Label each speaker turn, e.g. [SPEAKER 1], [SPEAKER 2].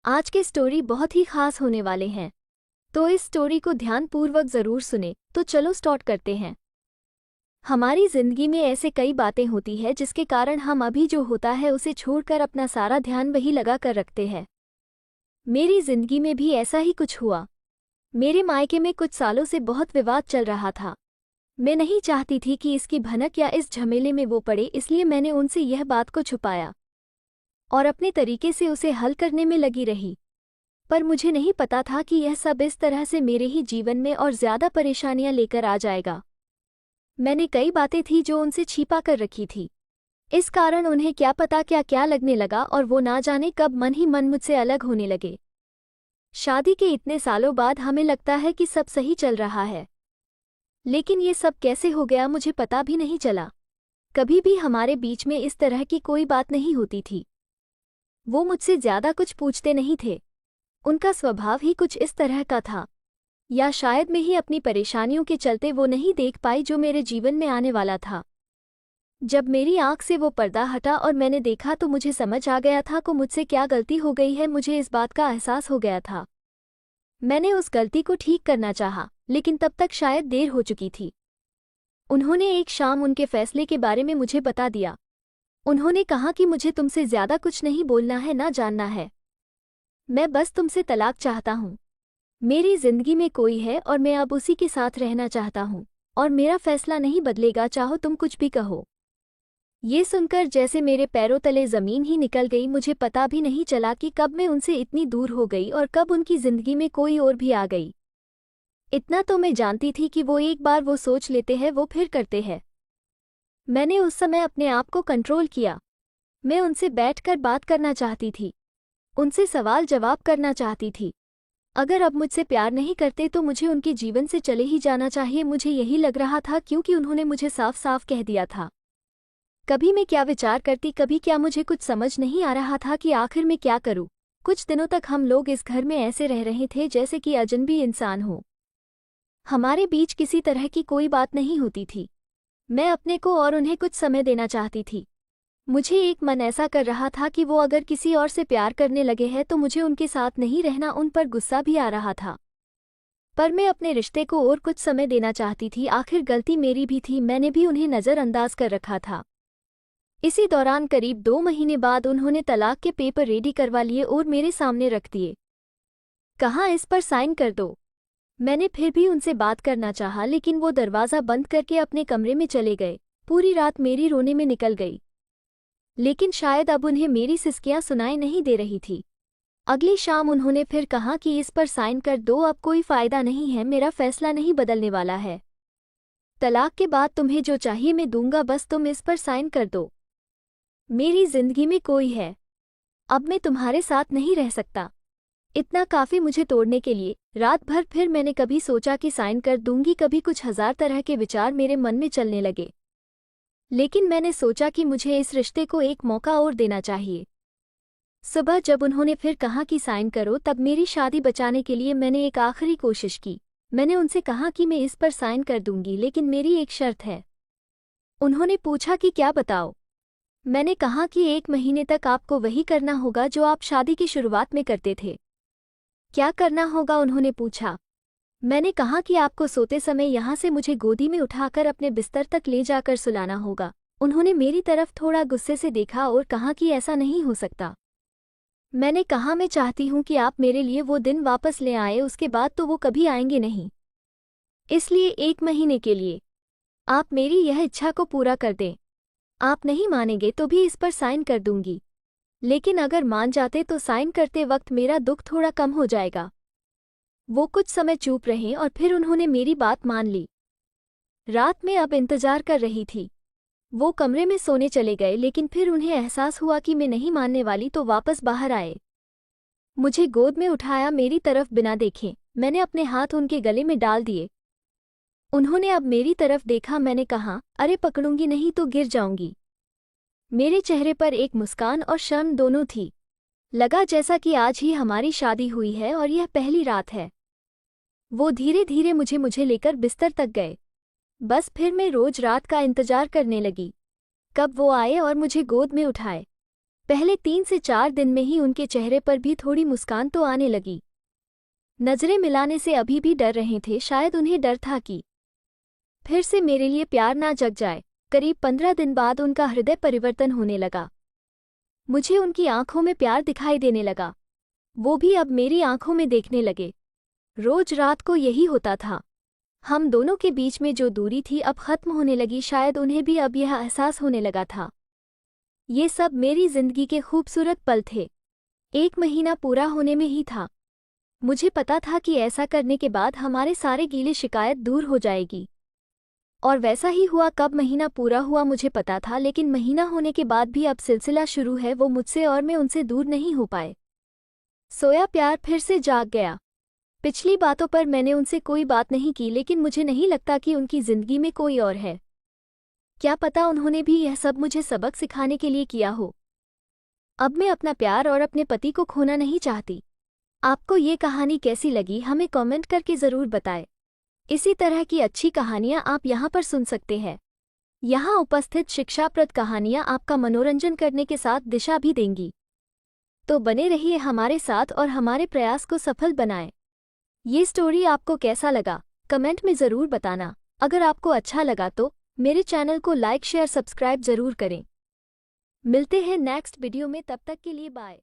[SPEAKER 1] आज के स्टोरी बहुत ही खास होने वाले हैं, तो इस स्टोरी को ध्यानपूर्वक जरूर सुने। तो चलो स्टार्ट करते हैं। हमारी जिंदगी में ऐसे कई बातें होती है जिसके कारण हम अभी जो होता है उसे छोड़कर अपना सारा ध्यान वही लगा कर रखते हैं। मेरी जिंदगी में भी ऐसा ही कुछ हुआ। मेरे मायके में कुछ सालों से बहुत विवाद चल रहा था। मैं नहीं चाहती थी कि इसकी भनक या इस झमेले में वो पड़े, इसलिए मैंने उनसे यह बात को छुपाया और अपने तरीके से उसे हल करने में लगी रही। पर मुझे नहीं पता था कि यह सब इस तरह से मेरे ही जीवन में और ज्यादा परेशानियां लेकर आ जाएगा। मैंने कई बातें थी जो उनसे छिपा कर रखी थी। इस कारण उन्हें क्या पता क्या क्या लगने लगा और वो ना जाने कब मन ही मन मुझसे अलग होने लगे। शादी के इतने सालों बाद हमें लगता है कि सब सही चल रहा है, लेकिन ये सब कैसे हो गया मुझे पता भी नहीं चला। कभी भी हमारे बीच में इस तरह की कोई बात नहीं होती थी। वो मुझसे ज्यादा कुछ पूछते नहीं थे। उनका स्वभाव ही कुछ इस तरह का था, या शायद मैं ही अपनी परेशानियों के चलते वो नहीं देख पाई जो मेरे जीवन में आने वाला था। जब मेरी आंख से वो पर्दा हटा और मैंने देखा तो मुझे समझ आ गया था कि मुझसे क्या गलती हो गई है। मुझे इस बात का एहसास हो गया था। मैंने उस गलती को ठीक करना चाहा, लेकिन तब तक शायद देर हो चुकी थी। उन्होंने एक शाम उनके फैसले के बारे में मुझे बता दिया। उन्होंने कहा कि मुझे तुमसे ज्यादा कुछ नहीं बोलना है, ना जानना है। मैं बस तुमसे तलाक चाहता हूँ। मेरी जिंदगी में कोई है और मैं अब उसी के साथ रहना चाहता हूँ, और मेरा फैसला नहीं बदलेगा, चाहो तुम कुछ भी कहो। ये सुनकर जैसे मेरे पैरों तले जमीन ही निकल गई। मुझे पता भी नहीं चला कि कब मैं उनसे इतनी दूर हो गई और कब उनकी जिंदगी में कोई और भी आ गई। इतना तो मैं जानती थी कि वो एक बार वो सोच लेते हैं वो फिर करते हैं। मैंने उस समय अपने आप को कंट्रोल किया। मैं उनसे बैठकर बात करना चाहती थी, उनसे सवाल जवाब करना चाहती थी। अगर अब मुझसे प्यार नहीं करते तो मुझे उनके जीवन से चले ही जाना चाहिए। मुझे यही लग रहा था, क्योंकि उन्होंने मुझे साफ साफ कह दिया था। कभी मैं क्या विचार करती, कभी क्या, मुझे कुछ समझ नहीं आ रहा था कि आखिर मैं क्या करूं। कुछ दिनों तक हम लोग इस घर में ऐसे रह रहे थे जैसे कि अजनबी इंसान हो। हमारे बीच किसी तरह की कोई बात नहीं होती थी। मैं अपने को और उन्हें कुछ समय देना चाहती थी। मुझे एक मन ऐसा कर रहा था कि वो अगर किसी और से प्यार करने लगे हैं तो मुझे उनके साथ नहीं रहना। उन पर गुस्सा भी आ रहा था, पर मैं अपने रिश्ते को और कुछ समय देना चाहती थी। आखिर गलती मेरी भी थी, मैंने भी उन्हें नज़रअंदाज कर रखा था। इसी दौरान करीब 2 महीने बाद उन्होंने तलाक के पेपर रेडी करवा लिए और मेरे सामने रख दिए। कहा, इस पर साइन कर दो। मैंने फिर भी उनसे बात करना चाहा, लेकिन वो दरवाज़ा बंद करके अपने कमरे में चले गए। पूरी रात मेरी रोने में निकल गई, लेकिन शायद अब उन्हें मेरी सिसकियां सुनाई नहीं दे रही थी। अगली शाम उन्होंने फिर कहा कि इस पर साइन कर दो, अब कोई फ़ायदा नहीं है, मेरा फैसला नहीं बदलने वाला है। तलाक के बाद तुम्हें जो चाहिए मैं दूंगा, बस तुम इस पर साइन कर दो। मेरी जिंदगी में कोई है, अब मैं तुम्हारे साथ नहीं रह सकता। इतना काफ़ी मुझे तोड़ने के लिए। रात भर फिर मैंने कभी सोचा कि साइन कर दूंगी, कभी कुछ हजार तरह के विचार मेरे मन में चलने लगे, लेकिन मैंने सोचा कि मुझे इस रिश्ते को एक मौका और देना चाहिए। सुबह जब उन्होंने फिर कहा कि साइन करो, तब मेरी शादी बचाने के लिए मैंने एक आखिरी कोशिश की। मैंने उनसे कहा कि मैं इस पर साइन कर दूंगी, लेकिन मेरी एक शर्त है। उन्होंने पूछा कि क्या, बताओ। मैंने कहा कि 1 महीने तक आपको वही करना होगा जो आप शादी की शुरुआत में करते थे। क्या करना होगा, उन्होंने पूछा। मैंने कहा कि आपको सोते समय यहाँ से मुझे गोदी में उठाकर अपने बिस्तर तक ले जाकर सुलाना होगा। उन्होंने मेरी तरफ थोड़ा गुस्से से देखा और कहा कि ऐसा नहीं हो सकता। मैंने कहा, मैं चाहती हूँ कि आप मेरे लिए वो दिन वापस ले आए, उसके बाद तो वो कभी आएंगे नहीं। इसलिए 1 महीने के लिए आप मेरी यह इच्छा को पूरा कर दें। आप नहीं मानेंगे तो भी इस पर साइन कर दूंगी, लेकिन अगर मान जाते तो साइन करते वक्त मेरा दुख थोड़ा कम हो जाएगा। वो कुछ समय चुप रहे और फिर उन्होंने मेरी बात मान ली। रात में अब इंतजार कर रही थी। वो कमरे में सोने चले गए, लेकिन फिर उन्हें एहसास हुआ कि मैं नहीं मानने वाली, तो वापस बाहर आए। मुझे गोद में उठाया, मेरी तरफ बिना देखे मैंने अपने हाथ उनके गले में डाल दिए। उन्होंने अब मेरी तरफ देखा। मैंने कहा, अरे पकड़ूंगी नहीं तो गिर जाऊंगी। मेरे चेहरे पर एक मुस्कान और शर्म दोनों थी। लगा जैसा कि आज ही हमारी शादी हुई है और यह पहली रात है। वो धीरे धीरे मुझे लेकर बिस्तर तक गए। बस फिर मैं रोज रात का इंतजार करने लगी, कब वो आए और मुझे गोद में उठाए। पहले 3 से 4 दिन में ही उनके चेहरे पर भी थोड़ी मुस्कान तो आने लगी। नजरें मिलाने से अभी भी डर रहे थे, शायद उन्हें डर था कि फिर से मेरे लिए प्यार ना जग जाए। करीब 15 दिन बाद उनका हृदय परिवर्तन होने लगा। मुझे उनकी आंखों में प्यार दिखाई देने लगा, वो भी अब मेरी आंखों में देखने लगे। रोज रात को यही होता था। हम दोनों के बीच में जो दूरी थी अब खत्म होने लगी, शायद उन्हें भी अब यह एहसास होने लगा था। ये सब मेरी जिंदगी के खूबसूरत पल थे। 1 महीना पूरा होने में ही था। मुझे पता था कि ऐसा करने के बाद हमारे सारे गीले शिकायत दूर हो जाएगी। और वैसा ही हुआ। कब महीना पूरा हुआ मुझे पता था, लेकिन महीना होने के बाद भी अब सिलसिला शुरू है, वो मुझसे और मैं उनसे दूर नहीं हो पाए। सोया प्यार फिर से जाग गया। पिछली बातों पर मैंने उनसे कोई बात नहीं की, लेकिन मुझे नहीं लगता कि उनकी जिंदगी में कोई और है। क्या पता उन्होंने भी यह सब मुझे सबक सिखाने के लिए किया हो। अब मैं अपना प्यार और अपने पति को खोना नहीं चाहती। आपको ये कहानी कैसी लगी हमें कमेंट करके ज़रूर बताएं। इसी तरह की अच्छी कहानियाँ आप यहाँ पर सुन सकते हैं। यहाँ उपस्थित शिक्षाप्रद कहानियाँ आपका मनोरंजन करने के साथ दिशा भी देंगी। तो बने रहिए हमारे साथ और हमारे प्रयास को सफल बनाएं। ये स्टोरी आपको कैसा लगा कमेंट में ज़रूर बताना। अगर आपको अच्छा लगा तो मेरे चैनल को लाइक शेयर सब्सक्राइब ज़रूर करें। मिलते हैं नेक्स्ट वीडियो में, तब तक के लिए बाय।